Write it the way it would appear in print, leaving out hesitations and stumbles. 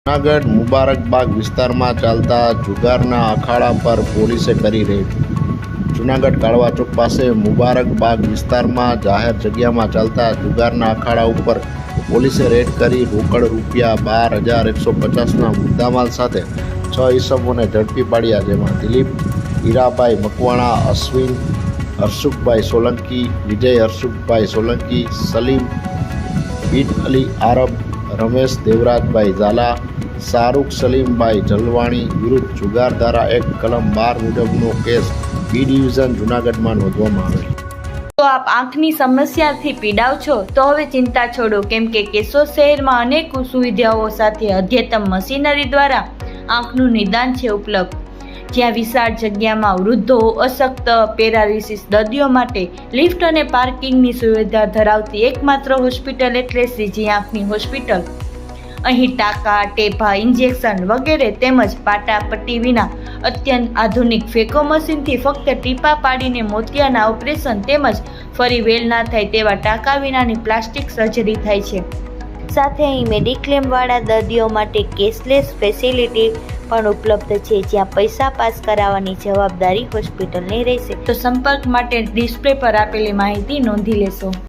જૂનાગઢ મુબારકબાગ વિસ્તારમાં ચાલતા જુગારના અખાડા પર પોલીસે કરી રેડ। જૂનાગઢ કાળવા ચોક પાસે મુબારકબાગ વિસ્તારમાં જાહેર જગ્યામાં ચાલતા જુગારના અખાડા ઉપર પોલીસે રેડ કરી રોકડ રૂપિયા 12,150ના મુદ્દામાલ સાથે 6 ઈસમોને ઝડપી પાડ્યા, જેમાં દિલીપ હીરાભાઈ મકવાણા, અશ્વિન હર્ષુખભાઈ સોલંકી, વિજય હર્ષુખભાઈ સોલંકી, સલીમ બિન અલી આરબ, રમેશ દેવરાજભાઈ ઝાલા, શાહરૂખ સલીમભાઈ જલવાણી વિરુદ્ધ જુગાર ધારા એક્ટ કલમ 12 મુજબનો કેસ બી ડિવિઝન જૂનાગઢમાં નોંધવામાં આવેલ। તો આપ આંખની સમસ્યાથી પીડાવ છો તો હવે ચિંતા છોડો, કેમ કે કેશોદ શહેરમાં અનેક સુવિધાઓ સાથે અદ્યતન મશીનરી દ્વારા આંખનું નિદાન છે ઉપલબ્ધ, જ્યાં વિશાળ જગ્યામાં વૃદ્ધો, અશક્ત, પેરાલિસિસ દર્દીઓ માટે લિફ્ટ અને પાર્કિંગની સુવિધા ધરાવતી એકમાત્ર હોસ્પિટલ એટલે શ્રીજી આંખની હોસ્પિટલ। અહીં ટાંકા, ટેપા, ઇન્જેક્શન વગેરે તેમજ પાટાપટ્ટી વિના અત્યંત આધુનિક ફેકો મશીનથી ફક્ત ટીપા પાડીને મોતિયાના ઓપરેશન તેમજ ફરી વેલ ના થાય તેવા ટાંકા વિનાની પ્લાસ્ટિક સર્જરી થાય છે। સાથે અહીં મેડિક્લેમવાળા દર્દીઓ માટે કેશલેસ ફેસિલિટી પણ ઉપલબ્ધ છે, જ્યાં પૈસા પાસ કરાવવાની જવાબદારી હોસ્પિટલની રહેશે। તો સંપર્ક માટે ડિસ્પ્લે પર આપેલી માહિતી નોંધી લેશો।